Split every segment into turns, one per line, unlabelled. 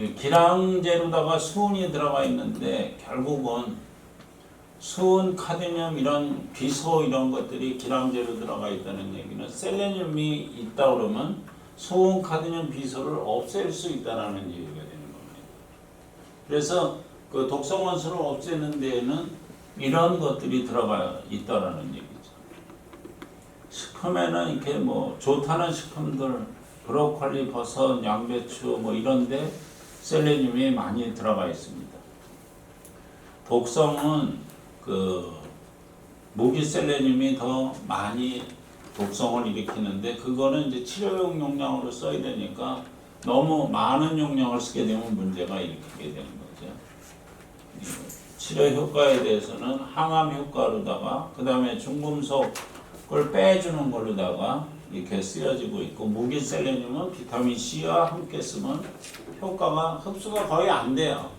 기량제로다가 수은이 들어가 있는데 결국은 수은, 카드뮴 이런 비소 이런 것들이 기량제로 들어가 있다는 얘기는 셀레늄이 있다 그러면 수은, 카드뮴, 비소를 없앨 수 있다라는 얘기가 되는 겁니다. 그래서 그 독성 원소를 없애는 데에는 이런 것들이 들어가 있다라는 얘기죠. 식품에는 이렇게 뭐 좋다는 식품들, 브로콜리, 버섯, 양배추 뭐 이런데 셀레늄이 많이 들어가 있습니다. 독성은 그 무기셀레늄이 더 많이 독성을 일으키는데 그거는 이제 치료용 용량으로 써야 되니까 너무 많은 용량을 쓰게 되면 문제가 일으키게 되는 거죠. 치료 효과에 대해서는 항암 효과로다가 그 다음에 중금속을 빼주는 걸로다가 이렇게 쓰여지고 있고 무기셀레늄은 비타민 C와 함께 쓰면 효과가 흡수가 거의 안 돼요.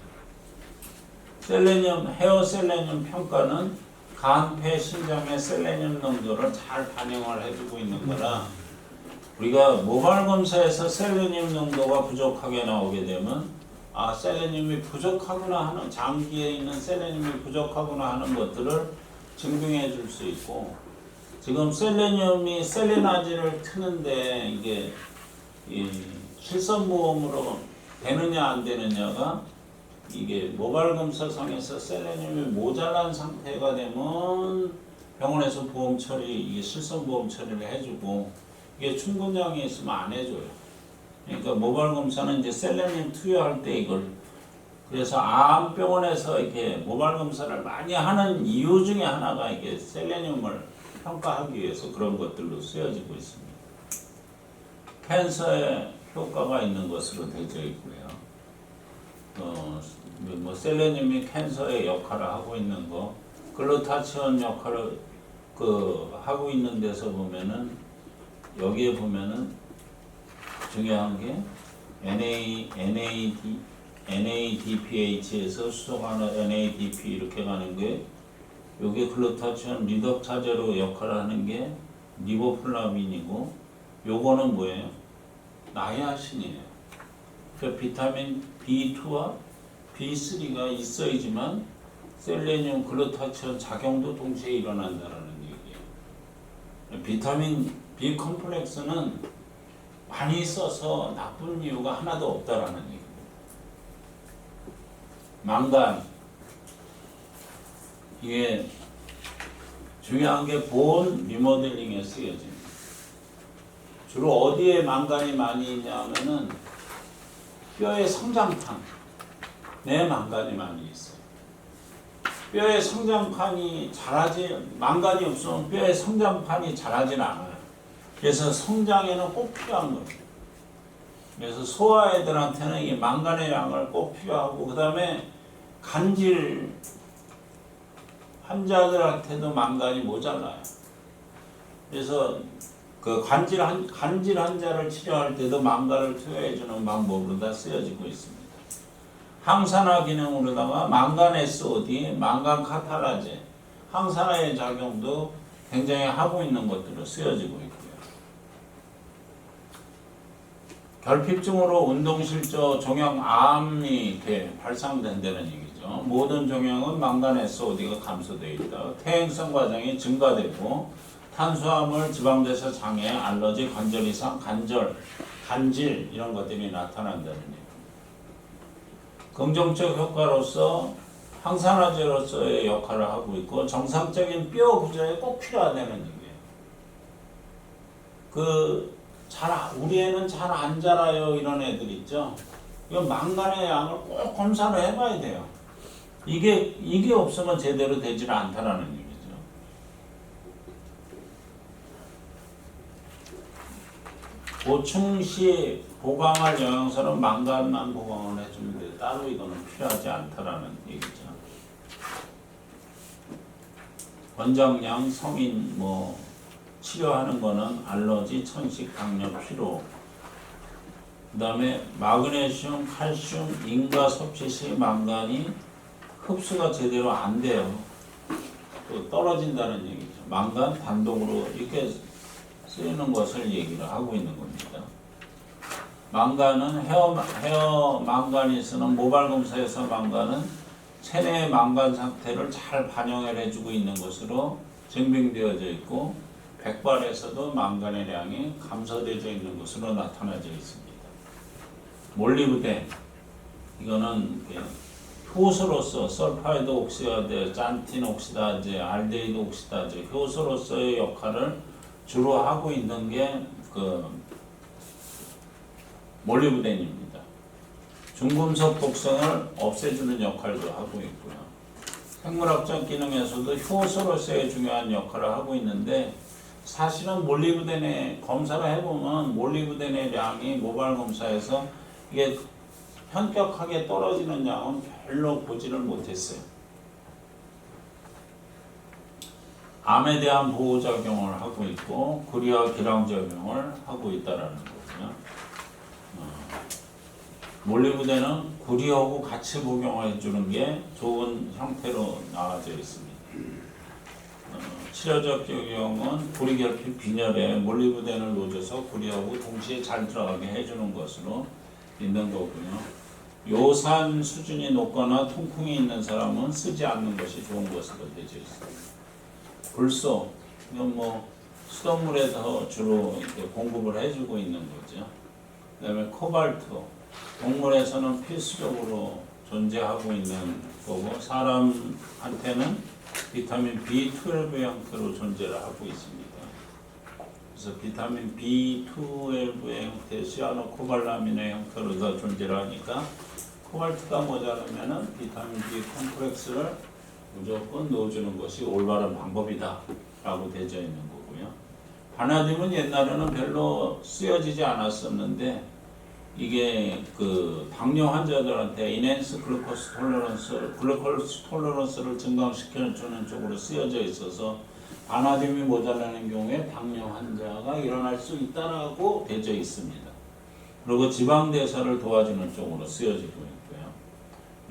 셀레늄, 헤어 셀레늄 평가는 간, 폐, 신장의 셀레늄 농도를 잘 반영을 해주고 있는 거라 우리가 모발 검사에서 셀레늄 농도가 부족하게 나오게 되면 아 셀레늄이 부족하구나 하는 장기에 있는 셀레늄이 부족하구나 하는 것들을 증명해 줄 수 있고 지금 셀레늄이 셀레나진을 트는데 이게 이 실손보험으로 되느냐 안 되느냐가 이게 모발 검사상에서 셀레늄이 모자란 상태가 되면 병원에서 보험 처리, 이게 실손보험 처리를 해주고 이게 충분량이 있으면 안 해줘요. 그러니까 모발 검사는 이제 셀레늄 투여할 때 이걸 그래서 암병원에서 이렇게 모발 검사를 많이 하는 이유 중에 하나가 이게 셀레늄을 평가하기 위해서 그런 것들로 쓰여지고 있습니다. 캔서에 효과가 있는 것으로 되어 있고요. 뭐 셀레늄이 캔서의 역할을 하고 있는 거, 글루타치온 역할을 하고 있는 데서 보면은 여기에 보면은 중요한 게 NADPH에서 수송하는 NADP 이렇게 가는 게 요게 글루타치온 리덕타제로 역할을 하는 게 리보플라빈이고 요거는 뭐예요? 나이아신이에요. 그 비타민 B2와 B3가 있어야지만 셀레늄 글루타치온 작용도 동시에 일어난다는 얘기예요. 비타민 B 컴플렉스는 많이 써서 나쁜 이유가 하나도 없다라는 얘기입니다. 망간 이게 중요한 게 본 리모델링에 쓰여집니다. 주로 어디에 망간이 많이 있냐면은 뼈의 성장판 내 망간이 많이 있어요. 뼈의 성장판이 망간이 없으면 뼈의 성장판이 자라진 않아요. 그래서 성장에는 꼭 필요한 거예요. 그래서 소아애들한테는 이 망간의 양을 꼭 필요하고 그 다음에 간질 환자들한테도 망간이 모자라요. 그래서 그 간질 환자를 치료할 때도 망간을 투여해주는 방법으로 다 쓰여지고 있습니다. 항산화 기능으로다가 망간 SOD, 망간 카타라제, 항산화의 작용도 굉장히 하고 있는 것들로 쓰여지고 있고요. 결핍증으로 운동실조 종양암이 이렇게 발생된다는 얘기죠. 모든 종양은 망간 SOD가 감소되어 있다. 퇴행성 과정이 증가되고 탄수화물, 지방대사 장애, 알러지, 관절 이상, 간질 이런 것들이 나타난다는 얘기입니다. 긍정적 효과로서 항산화제로서의 역할을 하고 있고 정상적인 뼈 구조에 꼭 필요하다는 얘기예요. 우리 애는 잘 안 자라요 이런 애들 있죠. 이건 망간의 양을 꼭 검사를 해봐야 돼요. 이게 없으면 제대로 되질 않다라는 얘기죠. 보충 시 보강할 영양소는 망간만 보강을 해주면 돼요. 따로 이거는 필요하지 않다라는 얘기죠. 권장량, 성인 치료하는 거는 알러지, 천식, 당뇨, 피로. 그 다음에 마그네슘, 칼슘, 인과 섭취 시 망간이 흡수가 제대로 안 돼요. 또 떨어진다는 얘기죠. 망간 단독으로 이렇게 쓰이는 것을 얘기를 하고 있는 겁니다. 망간은 헤어 망가니스는 모발 검사에서 망간은 체내의 망간 상태를 잘 반영을 해주고 있는 것으로 증명되어져 있고 백발에서도 망간의 량이 감소되어 있는 것으로 나타나져 있습니다. 몰리브덴 이거는 효소로서 설파이드 옥시다제, 짠틴 옥시다제, 알데히드 옥시다제 효소로서의 역할을 주로 하고 있는 게 몰리브덴입니다. 중금속 독성을 없애주는 역할도 하고 있고요. 생물학적 기능에서도 효소로서의 중요한 역할을 하고 있는데 사실은 몰리브덴의 검사를 해보면 몰리브덴의 양이 모발 검사에서 이게 현격하게 떨어지는 양은 별로 보지를 못했어요. 암에 대한 보호작용을 하고 있고 구리와 기량작용을 하고 있다는 거고요. 몰리브덴은 구리하고 같이 복용을 해주는 게 좋은 형태로 나와져 있습니다. 치료적 적용은 구리 결핍 빈혈에 몰리브덴을 놓아줘서 구리하고 동시에 잘 들어가게 해주는 것으로 있는 거고요. 요산 수준이 높거나 통풍이 있는 사람은 쓰지 않는 것이 좋은 것으로 되어 있습니다. 불소, 이건 수돗물에서 주로 이렇게 공급을 해주고 있는 거죠. 그 다음에 코발트, 동물에서는 필수적으로 존재하고 있는 거고 사람한테는 비타민 B12의 형태로 존재를 하고 있습니다. 그래서 비타민 B12의 형태, 시아노코발라민의 형태로 더 존재를 하니까 코발트가 모자라면은 비타민 B 콤플렉스를 무조건 넣어주는 것이 올바른 방법이다 라고 되어 있는 거고요. 바나듐은 옛날에는 별로 쓰여지지 않았었는데 이게 당뇨 환자들한테 인핸스 글루코스 톨러런스를 증강시켜주는 쪽으로 쓰여져 있어서 바나듐이 모자라는 경우에 당뇨 환자가 일어날 수 있다라고 되어 있습니다. 그리고 지방 대사를 도와주는 쪽으로 쓰여지고 있고요.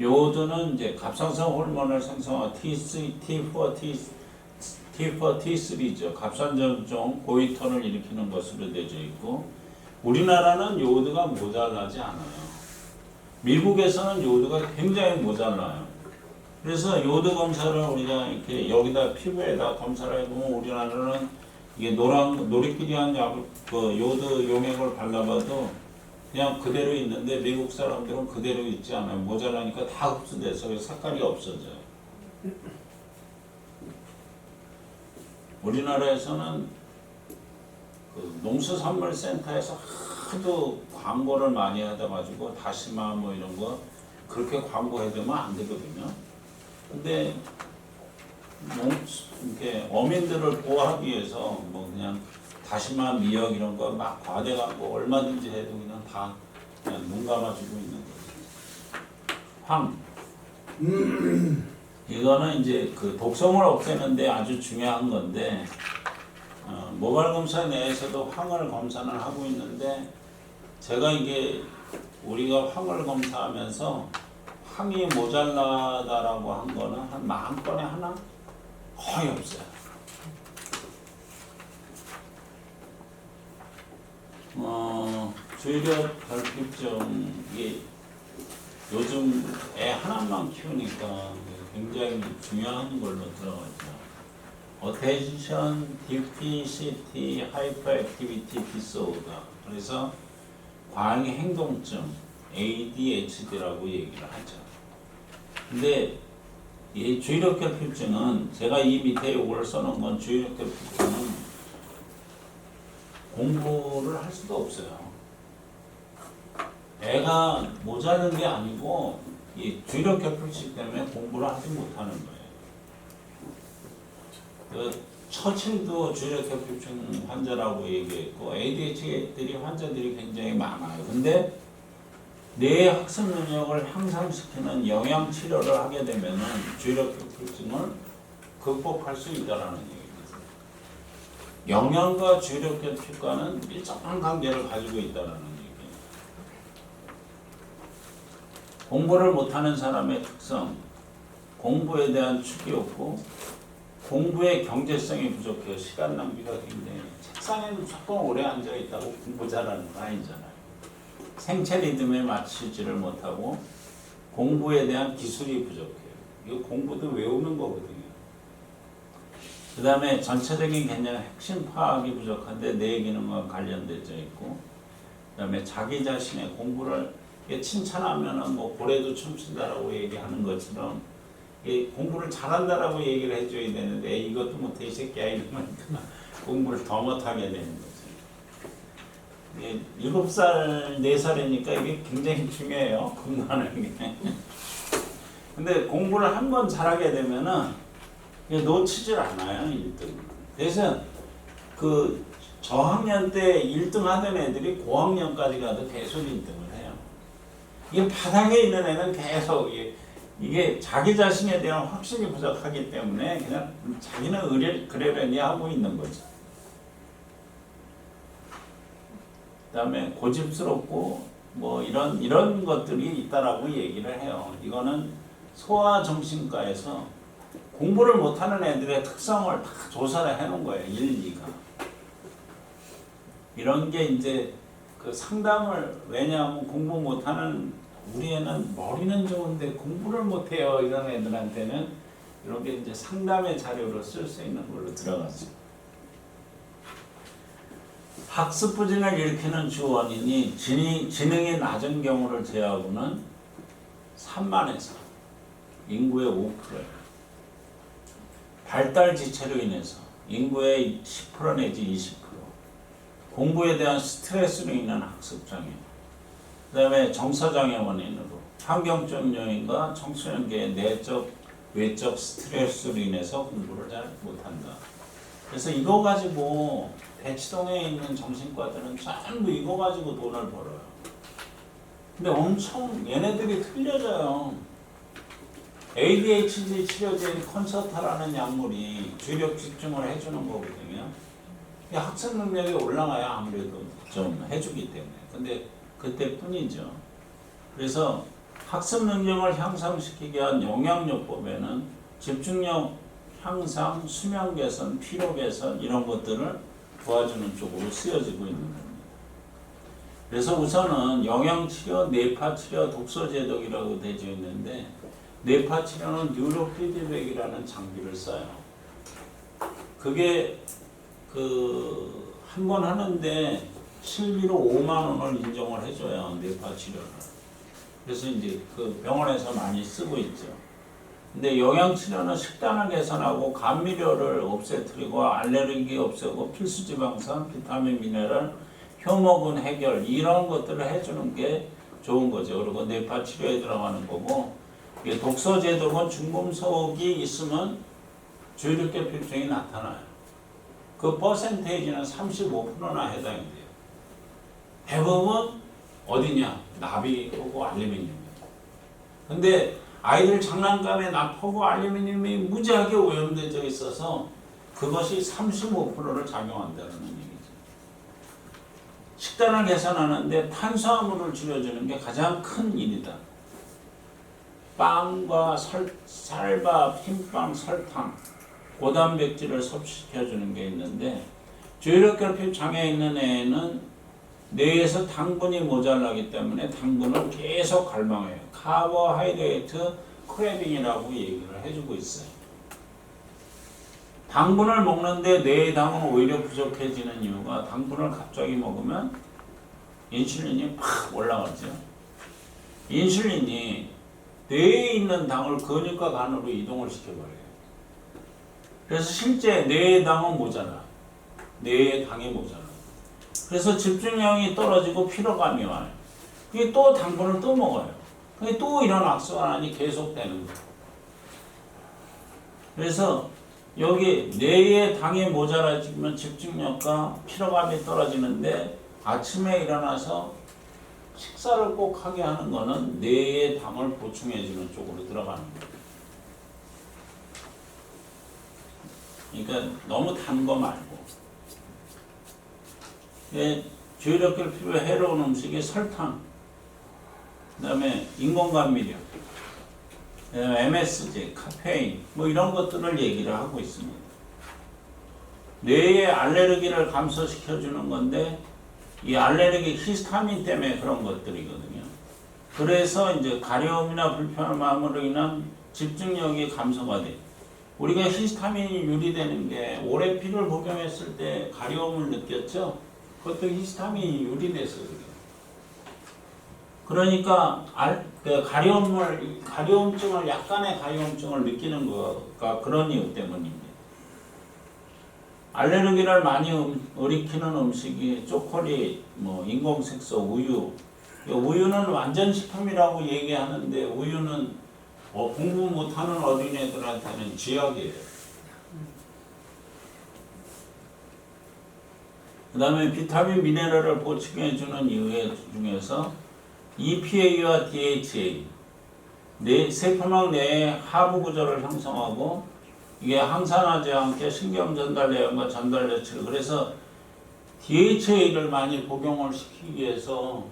요오드는 이제 갑상선 호르몬을 생성한 T4, T3죠. 갑상선종 고이터를 일으키는 것으로 되어 있고 우리나라는 요오드가 모자라지 않아요. 미국에서는 요오드가 굉장히 모자라요. 그래서 요오드 검사를 우리가 이렇게 여기다 피부에다 검사를 해보면 우리나라는 이게 노리끼리한 요오드 용액을 발라봐도 그냥 그대로 있는데 미국 사람들은 그대로 있지 않아요. 모자라니까 다 흡수돼서 색깔이 없어져요. 우리나라에서는 농수산물센터에서 하도 광고를 많이 하다 가지고 다시마 이런 거 그렇게 광고해두면 안 되거든요. 근데 이렇게 어민들을 보호하기 위해서 그냥 다시마, 미역 이런 거 막 과대 광고 얼마든지 해도 그냥 눈 감아주고 있는 거죠. 황. 이거는 이제 독성을 없애는데 아주 중요한 건데 모발 검사 내에서도 황을 검사를 하고 있는데 제가 이게 우리가 황을 검사하면서 황이 모자라다라고 한 거는 한 10,000건에 하나? 거의 없어요. 주의력 결핍증 이게 요즘 애 하나만 키우니까 굉장히 중요한 걸로 들어가죠. 어텐션 디피시티 하이퍼액티비티 디소더 그래서 과잉 행동증 ADHD라고 얘기를 하죠. 근데 이 주의력 결핍증은 제가 이 밑에 요거를 써놓은 건 주의력 결핍증은 공부를 할 수도 없어요. 애가 모자란 게 아니고 이 주의력 결핍증 때문에 공부를 하지 못하는 거예요. 처칠도 주의력 결핍증 환자라고 얘기했고 ADHD 환자들이 굉장히 많아요. 근데 뇌의 학습 능력을 향상시키는 영양 치료를 하게 되면은 주의력 결핍증을 극복할 수 있다라는 얘기입니다. 영양과 주의력 결핍과는 밀접한 관계를 가지고 있다라는 얘기예요. 공부를 못하는 사람의 특성, 공부에 대한 축이 없고 공부의 경제성이 부족해요. 시간 낭비가 굉장히 책상에 무조건 오래 앉아 있다고 공부 잘하는 거 아니잖아요. 생체 리듬에 맞추지를 못하고 공부에 대한 기술이 부족해요. 이거 공부도 외우는 거거든요. 그 다음에 전체적인 개념의 핵심 파악이 부족한데 뇌 기능과 관련되어 있고, 그 다음에 자기 자신의 공부를 칭찬하면은 뭐 고래도 춤춘다라고 얘기하는 것처럼 공부를 잘한다라고 얘기를 해줘야 되는데 이것도 못해 이 새끼야 이러니까 공부를 더 못하게 되는 거죠. 7살, 4살이니까 이게 굉장히 중요해요. 공부하는 게. 근데 공부를 한 번 잘하게 되면은 놓치질 않아요, 1등. 그래서 그 저학년 때 1등 하던 애들이 고학년까지 가도 계속 1등을 해요. 이게 바닥에 있는 애는 계속 이게 자기 자신에 대한 확신이 부족하기 때문에 그냥 자기는 그러려니 하고 있는 거죠. 그 다음에 고집스럽고 뭐 이런 것들이 있다라고 얘기를 해요. 이거는 소아정신과에서 공부를 못하는 애들의 특성을 다 조사를 해놓은 거예요. 1, 2가. 이런 게 이제 그 상담을, 왜냐하면 공부 못하는 우리 애는 머리는 좋은데 공부를 못해요. 이런 애들한테는 이런 게 이제 상담의 자료로 쓸 수 있는 걸로 들어가죠. 학습 부진을 일으키는 주 원인이 지능이 낮은 경우를 제외하고는 3만에서 인구의 5%예요. 발달 지체로 인해서 인구의 10% 내지 20%, 공부에 대한 스트레스로 인한 학습장애, 그 다음에 정서장애 원인으로 환경적 요인과 청소년기의 내적, 외적 스트레스로 인해서 공부를 잘 못한다. 그래서 이거 가지고 대치동에 있는 정신과들은 전부 이거 가지고 돈을 벌어요. 근데 엄청 얘네들이 틀려져요. ADHD 치료제인 컨서타라는 약물이 주력 집중을 해주는 거거든요. 학습 능력이 올라가야 아무래도 좀 해주기 때문에. 근데 그때뿐이죠. 그래서 학습 능력을 향상시키기 위한 영양요법에는 집중력 향상, 수면 개선, 피로 개선 이런 것들을 도와주는 쪽으로 쓰여지고 있는 겁니다. 그래서 우선은 영양치료, 뇌파치료, 독서제독이라고 되어 있는데 뇌파치료는 뉴로피드백이라는 장비를 써요. 그게 한 번 하는데 실비로 5만 원을 인정을 해줘요. 뇌파치료를. 그래서 이제 그 병원에서 많이 쓰고 있죠. 근데 영양치료는 식단을 개선하고 감미료를 없애뜨리고 알레르기 없애고 필수지방산, 비타민, 미네랄, 효모근 해결 이런 것들을 해주는 게 좋은 거죠. 그리고 뇌파치료에 들어가는 거고, 독서제독은 중금속이 있으면 주의력계피증이 나타나요. 그 퍼센테이지는 35%나 해당이 돼요. 대부분 어디냐? 나비하고 알루미늄이에요. 근데 아이들 장난감에 납하고 알루미늄이 무지하게 오염되어 있어서 그것이 35%를 작용한다는 얘기죠. 식단을 개선하는데 탄수화물을 줄여주는 게 가장 큰 일이다. 빵과 쌀밥, 흰빵, 설탕, 고단백질을 섭취시켜주는 게 있는데 주의력결핍 장애 있는 애는 뇌에서 당분이 모자라기 때문에 당분을 계속 갈망해요. 카보하이드레이트 크래빙이라고 얘기를 해주고 있어요. 당분을 먹는데 뇌의 당은 오히려 부족해지는 이유가 당분을 갑자기 먹으면 인슐린이 팍 올라가죠. 인슐린이 뇌에 있는 당을 근육과 간으로 이동을 시켜버려요. 그래서 실제 뇌의 당은 모자라. 뇌의 당이 모자라. 그래서 집중력이 떨어지고 피로감이 와요. 이게 또 당분을 또 먹어요. 그게 또 이런 악순환이 계속되는 거예요. 그래서 여기 뇌의 당이 모자라지면 집중력과 피로감이 떨어지는데 아침에 일어나서 식사를 꼭 하게 하는 거는 뇌의 당을 보충해주는 쪽으로 들어가는 거예요. 그러니까 너무 단 거 말고. 주의력결핍에 해로운 음식이 설탕, 그 다음에 인공감미료, MSG, 카페인 뭐 이런 것들을 얘기를 하고 있습니다. 뇌의 알레르기를 감소시켜주는 건데 이 알레르기 히스타민 때문에 그런 것들이거든요. 그래서 이제 가려움이나 불편함으로 인한 집중력이 감소가 돼. 우리가 히스타민이 유리되는 게 올해 피를 복용했을 때 가려움을 느꼈죠? 그것도 히스타민이 유리돼서 그래요. 그러니까 가려움증을 약간의 가려움증을 느끼는 거가 그런 이유 때문입니다. 알레르기를 많이 일으키는 음식이 초콜릿, 뭐 인공색소, 우유. 우유는 완전 식품이라고 얘기하는데 우유는 공부 못하는 어린애들한테는 쥐약이에요. 그 다음에 비타민, 미네랄을 보충해주는 이유 중에서 EPA와 DHA, 세포막 내에 하부 구조를 형성하고 이게 항산화제와 함께 신경 전달 내용과 전달 조치를 그래서 DHA를 많이 복용을 시키기 위해서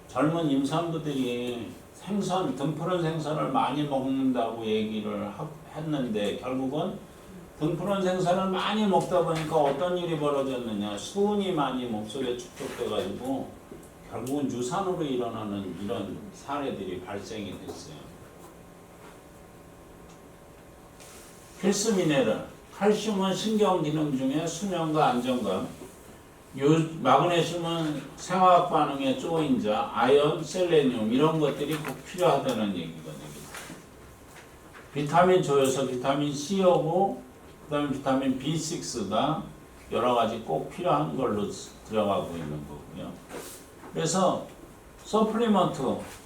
젊은 임산부들이 등푸른 생선을 많이 먹는다고 얘기를 했는데 결국은 등푸른 생선을 많이 먹다 보니까 어떤 일이 벌어졌느냐 수은이 많이 몸속에 축적돼가지고 결국은 유산으로 일어나는 이런 사례들이 발생이 됐어요. 필수 미네랄, 칼슘은 신경기능 중에 수면과 안정감, 마그네슘은 생화학 반응의 조인자, 아연, 셀레늄 이런 것들이 꼭 필요하다는 얘기거든요. 비타민 조여서 비타민 C하고 그다음에 비타민 B6가 여러 가지 꼭 필요한 걸로 들어가고 있는 거고요. 그래서 서플리먼트,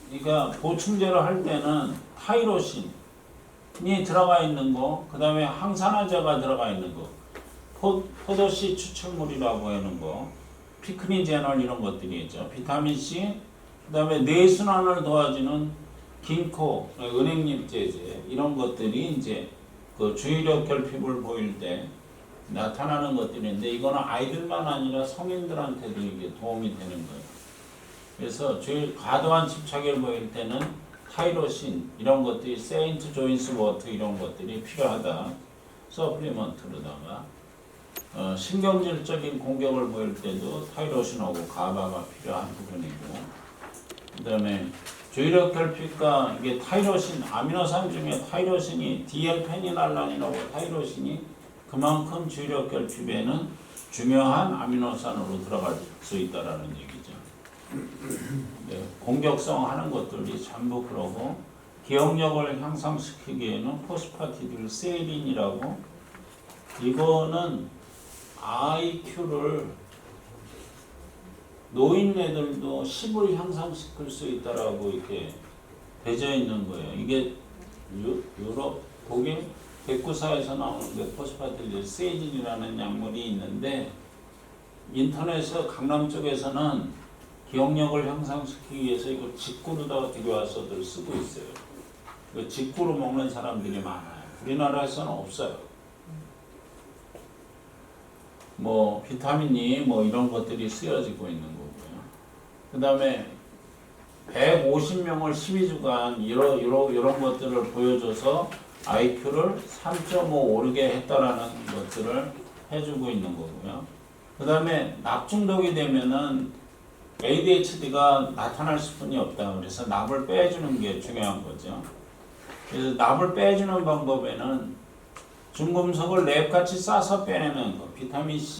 그러니까 보충제를 할 때는 타이로신이 들어가 있는 거, 그 다음에 항산화제가 들어가 있는 거, 포도씨 추출물이라고 하는 거, 피크니제놀 이런 것들이 있죠. 비타민C, 그 다음에 뇌순환을 도와주는 긴코, 은행잎제제 이런 것들이 이제 그 주의력 결핍을 보일 때 나타나는 것들인데 이거는 아이들만 아니라 성인들한테도 이게 도움이 되는 거예요. 그래서 과도한 집착을 보일 때는 타이로신 이런 것들이 세인트 조인스 워터 이런 것들이 필요하다. 서플리먼트로다가 신경질적인 공격을 보일 때도 타이로신하고 가바가 필요한 부분이고 그 다음에 주의력 결핍과 이게 타이로신 아미노산 중에 타이로신이 디엘페니랄란이라고 타이로신이 그만큼 주의력 결핍에는 중요한 아미노산으로 들어갈 수 있다라는 얘기죠. 네, 공격성 하는 것들이 전부 그러고 기억력을 향상시키기에는 포스파티딜 세린이라고 이거는 IQ를 노인네들도 10을 향상시킬 수 있다라고 이렇게 되어 있는 거예요. 이게 유럽, 독일, 백구사에서 나오는데 포스파티딜 세린이라는 약물이 있는데 인터넷에 강남 쪽에서는 기억력을 향상시키기 위해서 이거 직구로다가 들여와서들 쓰고 있어요. 이거 직구로 먹는 사람들이 많아요. 우리나라에서는 없어요. 뭐 비타민이 뭐 이런 것들이 쓰여지고 있는 거고요. 그 다음에 150명을 12주간 이런 것들을 보여줘서 IQ를 3.5 오르게 했다라는 것들을 해주고 있는 거고요. 그 다음에 납중독이 되면은 ADHD가 나타날 수뿐이 없다. 그래서 납을 빼주는 게 중요한 거죠. 그래서 납을 빼주는 방법에는 중금속을 랩같이 싸서 빼내는 거, 비타민 C